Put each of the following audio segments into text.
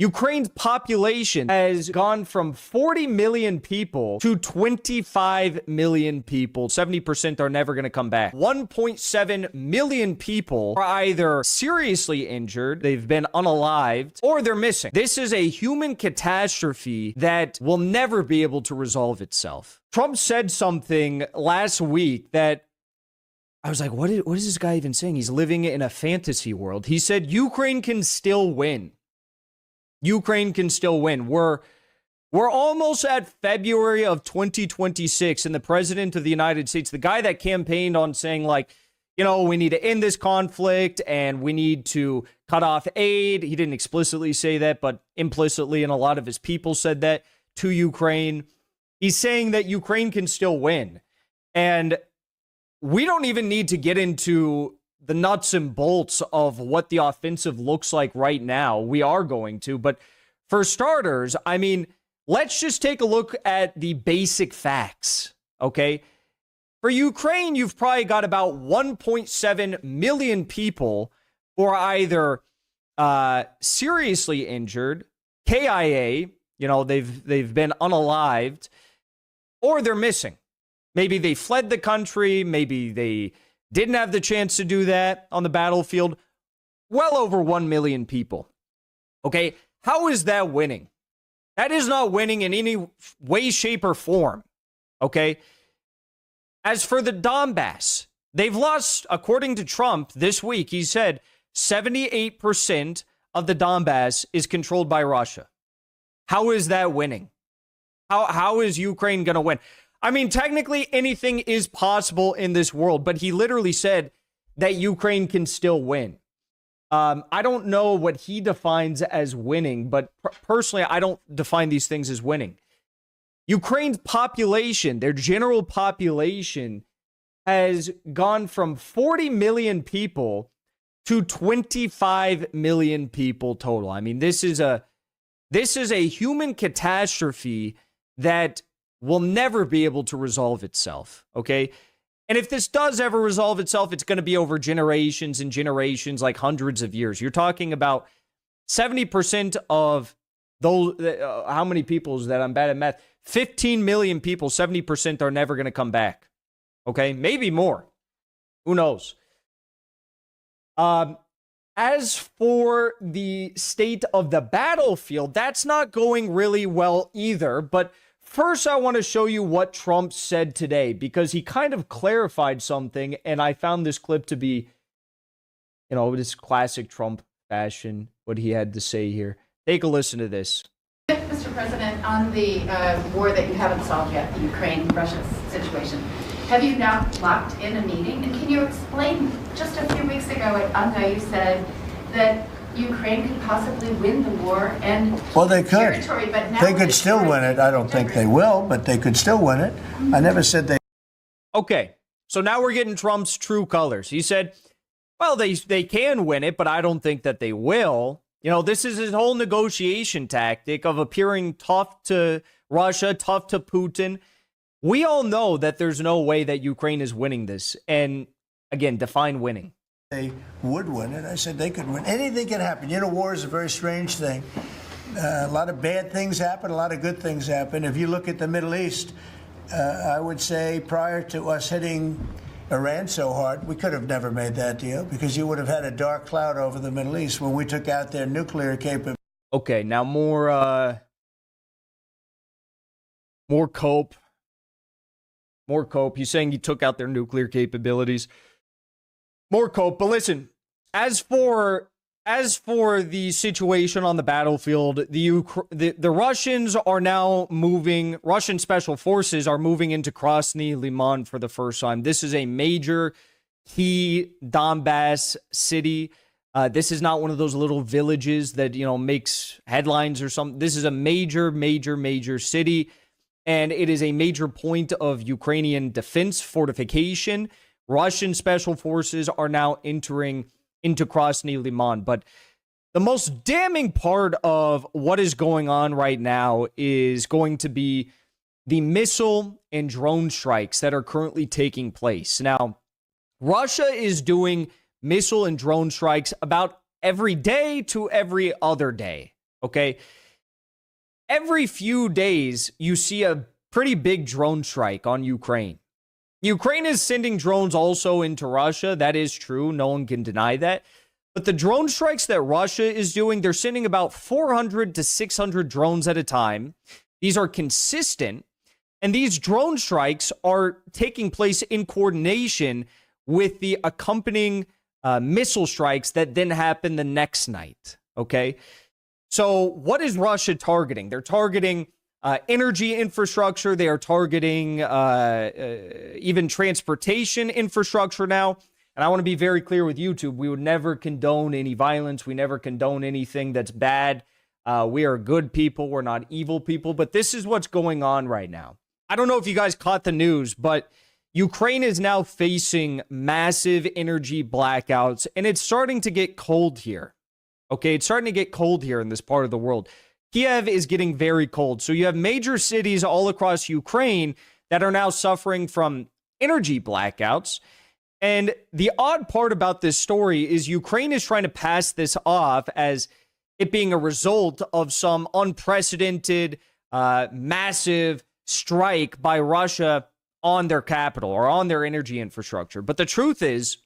Ukraine's population has gone from 40 million people to 25 million people. 70% are never going to come back. 1.7 million people are either seriously injured, they've been unalived, or they're missing. This is a human catastrophe that will never be able to resolve itself. Trump said something last week that I was like, what is this guy even saying? He's living in a fantasy world. He said, Ukraine can still win. Ukraine can still win. We're almost at February of 2026, and the president of the United States, the guy that campaigned on saying, like, you know, we need to end this conflict and we need to cut off aid. He didn't explicitly say that, but implicitly, and a lot of his people said that to Ukraine. He's saying that Ukraine can still win. And we don't even need to get into the nuts and bolts of what the offensive looks like right now. We are going to, but for starters, I mean, let's just take a look at the basic facts, okay? For Ukraine, you've probably got about 1.7 million people who are either seriously injured, KIA, you know, they've been unalived, or they're missing. Maybe they fled the country, maybe they didn't have the chance to do that on the battlefield. Well over 1 million people. Okay, how is that winning? That is not winning in any way, shape, or form. Okay? As for the Donbass, they've lost, according to Trump this week, he said 78% of the Donbass is controlled by Russia. How is that winning? How is Ukraine going to win? I mean, technically, anything is possible in this world, but he literally said that Ukraine can still win. I don't know what he defines as winning, but personally, I don't define these things as winning. Ukraine's population, their general population, has gone from 40 million people to 25 million people total. I mean, this is a human catastrophe that will never be able to resolve itself, okay? And if this does ever resolve itself, it's going to be over generations and generations, like hundreds of years. You're talking about 70% of those, how many people is that? I'm bad at math. 15 million people, 70% are never going to come back, okay? Maybe more. Who knows? As for the state of the battlefield, that's not going really well either, but first, I want to show you what Trump said today, because he kind of clarified something, and I found this clip to be, you know, this classic Trump fashion, what he had to say here. Take a listen to this. Mr. President, on the war that you haven't solved yet, the Ukraine-Russia situation, have you now locked in a meeting? And can you explain, just a few weeks ago at UNGA, you said that Ukraine could possibly win the war and well, they could. Territory, but now they could still win it. I don't think they will, but they could still win it. I never said they. Okay, so now we're getting Trump's true colors. He said, well, they can win it, but I don't think that they will. You know, this is his whole negotiation tactic of appearing tough to Russia, tough to Putin. We all know that there's no way that Ukraine is winning this. And again, define winning. They would win it. I said they could win. Anything can happen. You know, war is a very strange thing. A lot of bad things happen. A lot of good things happen. If you look at the Middle East, I would say prior to us hitting Iran so hard, we could have never made that deal, because you would have had a dark cloud over the Middle East when we took out their nuclear capability. Okay, now more cope. More cope. He's saying he took out their nuclear capabilities. More cope. But listen, as for the situation on the battlefield, the Russians are now moving. Russian special forces are moving into Krasny Liman for the first time. This is a major key Donbass city. This is not one of those little villages that, you know, makes headlines or something. This is a major, major, major city, and it is a major point of Ukrainian defense fortification. Russian special forces are now entering into Krasny Liman. But the most damning part of what is going on right now is going to be the missile and drone strikes that are currently taking place. Now, Russia is doing missile and drone strikes about every day to every other day. okay? Every few days, you see a pretty big drone strike on Ukraine. Ukraine is sending drones also into Russia. That is true. No one can deny that. But the drone strikes that Russia is doing, they're sending about 400 to 600 drones at a time. These are consistent. And these drone strikes are taking place in coordination with the accompanying missile strikes that then happen the next night. Okay. So what is Russia targeting? They're targeting energy infrastructure. They are targeting even transportation infrastructure now. And I want to be very clear with YouTube. We would never condone any violence. We never condone anything that's bad. We are good people. We're not evil people. But this is what's going on right now. I don't know if you guys caught the news, but Ukraine is now facing massive energy blackouts, and it's starting to get cold here. Okay, it's starting to get cold here in this part of the world. Kiev is getting very cold. So you have major cities all across Ukraine that are now suffering from energy blackouts. And the odd part about this story is Ukraine is trying to pass this off as it being a result of some unprecedented, massive strike by Russia on their capital or on their energy infrastructure. But the truth is,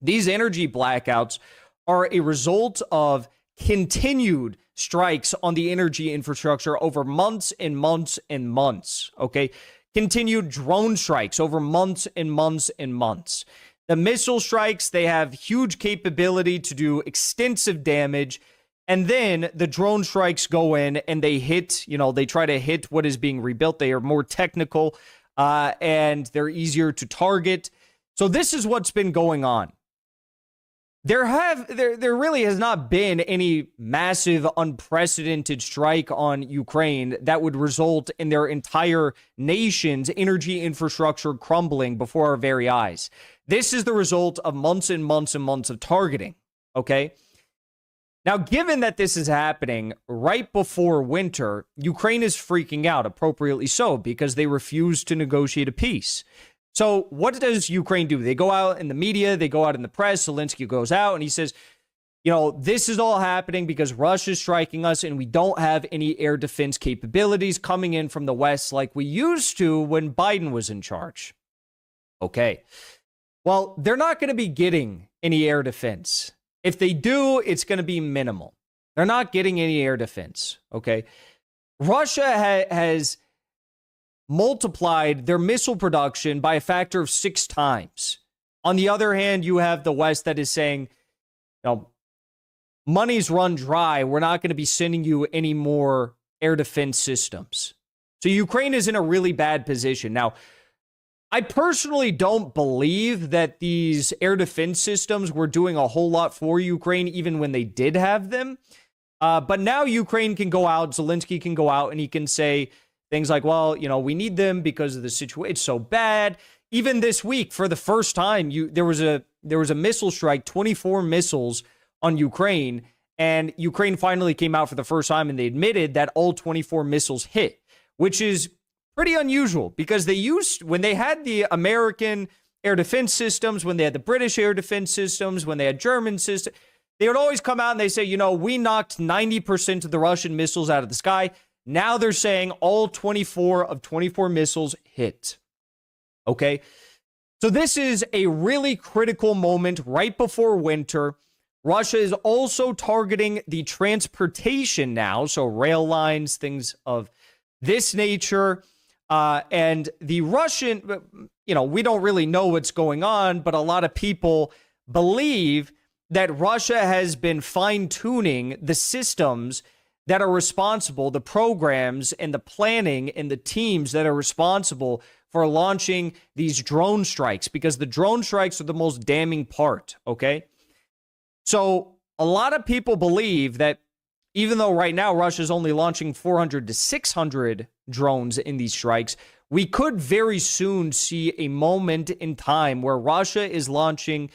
these energy blackouts are a result of continued strikes on the energy infrastructure over months and months and months, okay? Continued drone strikes over months and months and months. The missile strikes, they have huge capability to do extensive damage. And then the drone strikes go in and they hit, they try to hit what is being rebuilt. They are more technical and they're easier to target. So this is what's been going on. There really has not been any massive, unprecedented strike on Ukraine that would result in their entire nation's energy infrastructure crumbling before our very eyes. This is the result of months and months and months of targeting, okay? Now, given that this is happening right before winter, Ukraine is freaking out, appropriately so, because they refuse to negotiate a peace. So what does Ukraine do? They go out in the media, they go out in the press. Zelensky goes out and he says, this is all happening because Russia's striking us and we don't have any air defense capabilities coming in from the West like we used to when Biden was in charge. Okay. Well, they're not going to be getting any air defense. If they do, it's going to be minimal. They're not getting any air defense, okay? Russia has multiplied their missile production by a factor of 6 times. On the other hand, you have the West that is saying, money's run dry. We're not going to be sending you any more air defense systems. So Ukraine is in a really bad position. Now, I personally don't believe that these air defense systems were doing a whole lot for Ukraine, even when they did have them. But now Ukraine can go out, Zelensky can go out, and he can say things like, well, we need them because of the situation. It's so bad. Even this week, for the first time, there was a missile strike, 24 missiles on Ukraine, and Ukraine finally came out for the first time and they admitted that all 24 missiles hit, which is pretty unusual because when they had the American air defense systems, when they had the British air defense systems, when they had German systems, they would always come out and they say, we knocked 90% of the Russian missiles out of the sky. Now they're saying all 24 of 24 missiles hit. Okay. So this is a really critical moment right before winter. Russia is also targeting the transportation now. So rail lines, things of this nature. And the Russian, we don't really know what's going on, but a lot of people believe that Russia has been fine-tuning the systems that are responsible, the programs and the planning and the teams that are responsible for launching these drone strikes, because the drone strikes are the most damning part, okay? So a lot of people believe that even though right now Russia's only launching 400 to 600 drones in these strikes, we could very soon see a moment in time where Russia is launching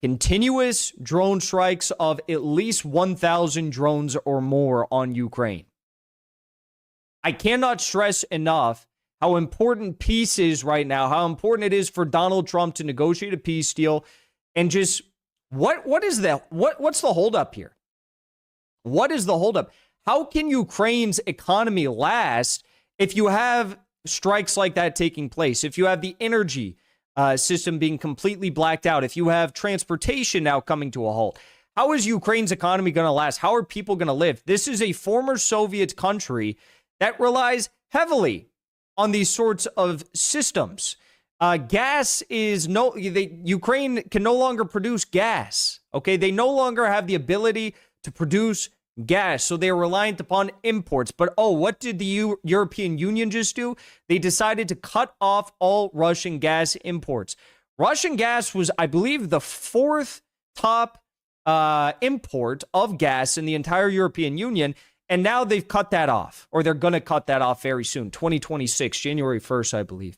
continuous drone strikes of at least 1,000 drones or more on Ukraine. I cannot stress enough how important peace is right now, how important it is for Donald Trump to negotiate a peace deal, and just what's the holdup here? What is the holdup? How can Ukraine's economy last if you have strikes like that taking place, if you have the energy system being completely blacked out, if you have transportation now coming to a halt? How is Ukraine's economy going to last? How are people going to live? This is a former Soviet country that relies heavily on these sorts of systems. Gas is Ukraine can no longer produce gas. Okay, they no longer have the ability to produce gas, so they are reliant upon imports. But what did the European Union just do? They decided to cut off all Russian gas imports. Russian gas was, I believe, the fourth top import of gas in the entire European Union, and now they've cut that off, or they're going to cut that off very soon, 2026, January 1st, I believe.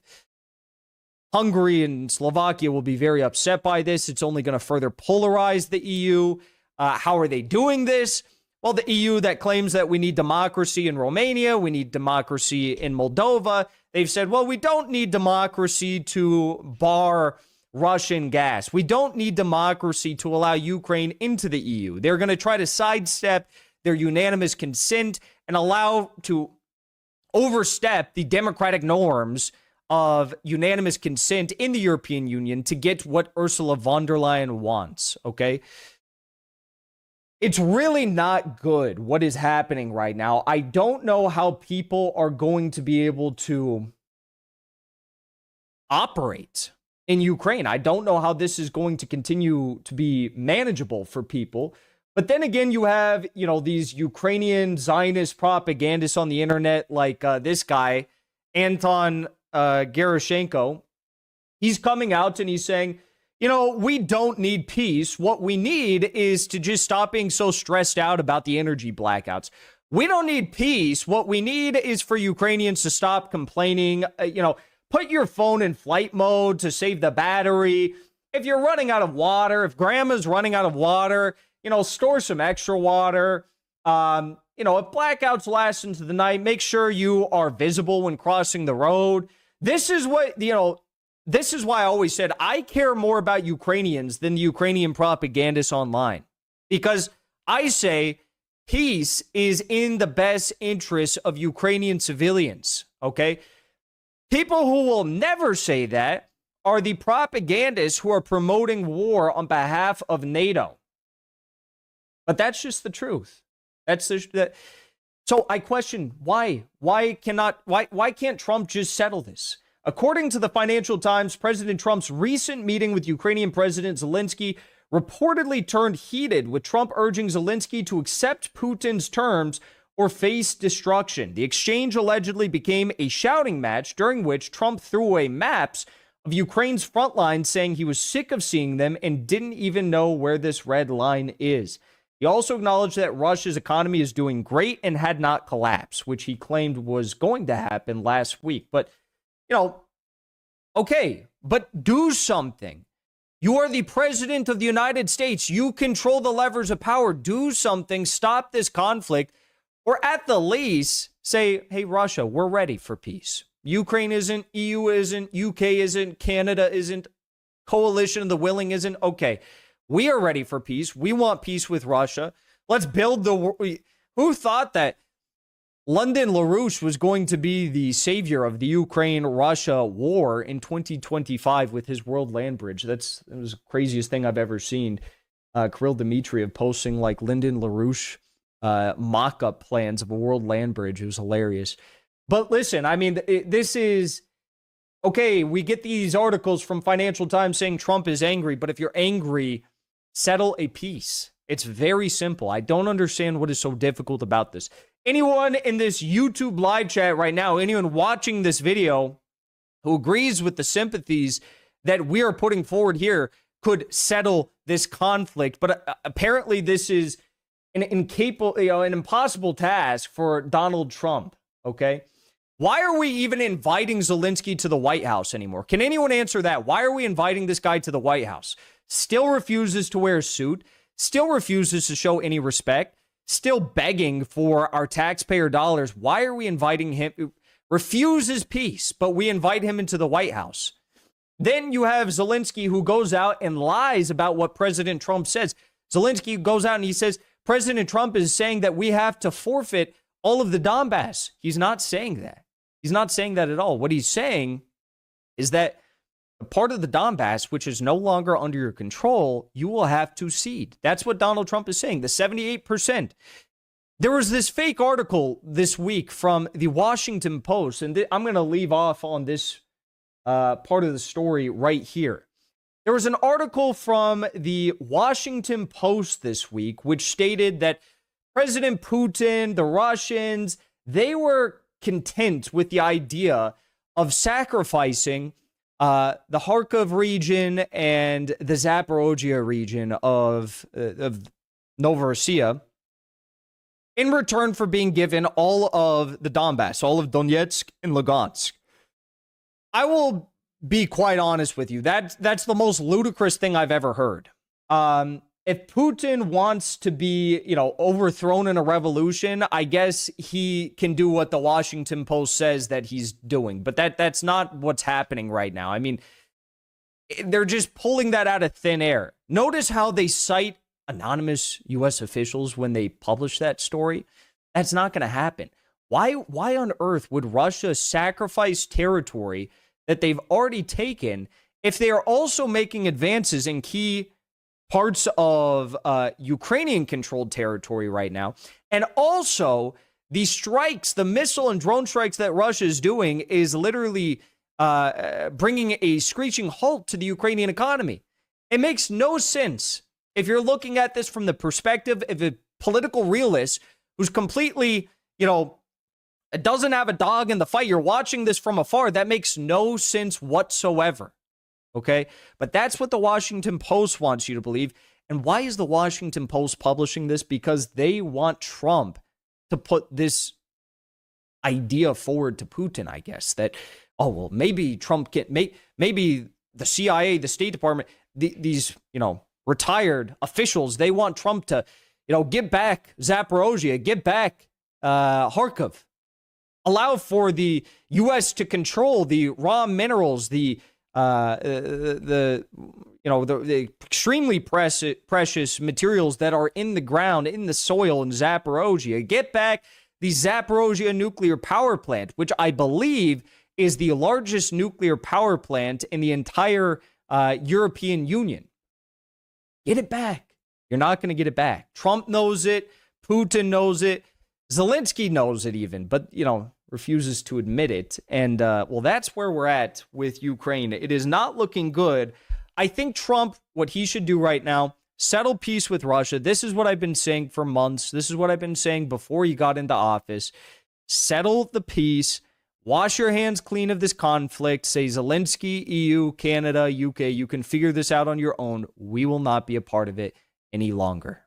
Hungary and Slovakia will be very upset by this. It's only going to further polarize the EU. How are they doing this? Well, the EU that claims that we need democracy in Romania, we need democracy in Moldova, they've said, well, we don't need democracy to bar Russian gas. We don't need democracy to allow Ukraine into the EU. They're going to try to sidestep their unanimous consent and allow to overstep the democratic norms of unanimous consent in the European Union to get what Ursula von der Leyen wants, okay? It's really not good what is happening right now. I don't know how people are going to be able to operate in Ukraine. I don't know how this is going to continue to be manageable for people. But then again, you have, these Ukrainian Zionist propagandists on the internet like this guy, Anton Gerashenko. He's coming out and he's saying, we don't need peace. What we need is to just stop being so stressed out about the energy blackouts. We don't need peace. What we need is for Ukrainians to stop complaining. Put your phone in flight mode to save the battery. If you're running out of water, if grandma's running out of water, store some extra water. If blackouts last into the night, make sure you are visible when crossing the road. This is what, this is why I always said I care more about Ukrainians than the Ukrainian propagandists online. Because I say peace is in the best interest of Ukrainian civilians, okay? People who will never say that are the propagandists who are promoting war on behalf of NATO. But that's just the truth. So I question why can't Trump just settle this? According to the Financial Times, President Trump's recent meeting with Ukrainian President Zelensky reportedly turned heated, with Trump urging Zelensky to accept Putin's terms or face destruction. The exchange allegedly became a shouting match, during which Trump threw away maps of Ukraine's front lines, saying he was sick of seeing them and didn't even know where this red line is. He also acknowledged that Russia's economy is doing great and had not collapsed, which he claimed was going to happen last week. But, okay, but do something. You are the president of the United States. You control the levers of power. Do something. Stop this conflict. Or at the least, say, hey, Russia, we're ready for peace. Ukraine isn't, EU isn't, UK isn't, Canada isn't, coalition of the willing isn't. Okay, we are ready for peace. We want peace with Russia. Let's build the... Who thought that Lyndon LaRouche was going to be the savior of the Ukraine-Russia war in 2025 with his world land bridge? It was the craziest thing I've ever seen. Kirill Dmitriev posting like Lyndon LaRouche mock-up plans of a world land bridge. It was hilarious. But listen, I mean, this is... Okay, we get these articles from Financial Times saying Trump is angry, but if you're angry, settle a peace. It's very simple. I don't understand what is so difficult about this. Anyone in this YouTube live chat right now, anyone watching this video who agrees with the sympathies that we are putting forward here could settle this conflict. But apparently this is an impossible task for Donald Trump, okay? Why are we even inviting Zelensky to the White House anymore? Can anyone answer that? Why are we inviting this guy to the White House? Still refuses to wear a suit, still refuses to show any respect, still begging for our taxpayer dollars. Why are we inviting him? Refuses peace, but we invite him into the White House. Then you have Zelensky, who goes out and lies about what President Trump says. Zelensky goes out and he says, President Trump is saying that we have to forfeit all of the Donbass. He's not saying that. He's not saying that at all. What he's saying is that a part of the Donbass, which is no longer under your control, you will have to cede. That's what Donald Trump is saying, the 78%. There was this fake article this week from the Washington Post, and I'm going to leave off on this part of the story right here. There was an article from the Washington Post this week, which stated that President Putin, the Russians, they were content with the idea of sacrificing the Kharkov region and the Zaporozhye region of Novorossiya in return for being given all of the Donbass, all of Donetsk and Lugansk. I will be quite honest with you. That's the most ludicrous thing I've ever heard. If Putin wants to be, overthrown in a revolution, I guess he can do what the Washington Post says that he's doing. But that's not what's happening right now. I mean, they're just pulling that out of thin air. Notice how they cite anonymous U.S. officials when they publish that story. That's not going to happen. Why on earth would Russia sacrifice territory that they've already taken if they are also making advances in key parts of Ukrainian-controlled territory right now? And also, the strikes, the missile and drone strikes that Russia is doing is literally bringing a screeching halt to the Ukrainian economy. It makes no sense if you're looking at this from the perspective of a political realist who's completely, doesn't have a dog in the fight. You're watching this from afar. That makes no sense whatsoever. Okay? But that's what the Washington Post wants you to believe. And why is the Washington Post publishing this? Because they want Trump to put this idea forward to Putin, I guess, that, maybe Trump can, maybe the CIA, the State Department, these, retired officials, they want Trump to, get back Zaporozhye, get back Kharkov, allow for the U.S. to control the raw minerals, the extremely precious materials that are in the ground, in the soil in Zaporozhye. Get back the Zaporozhye nuclear power plant, which I believe is the largest nuclear power plant in the entire European Union. Get it back. You're not going to get it back. Trump knows it. Putin knows it. Zelensky knows it even, but, refuses to admit it. And, that's where we're at with Ukraine. It is not looking good. I think Trump, what he should do right now, settle peace with Russia. This is what I've been saying for months. This is what I've been saying before he got into office. Settle the peace. Wash your hands clean of this conflict. Say, Zelensky, EU, Canada, UK, you can figure this out on your own. We will not be a part of it any longer.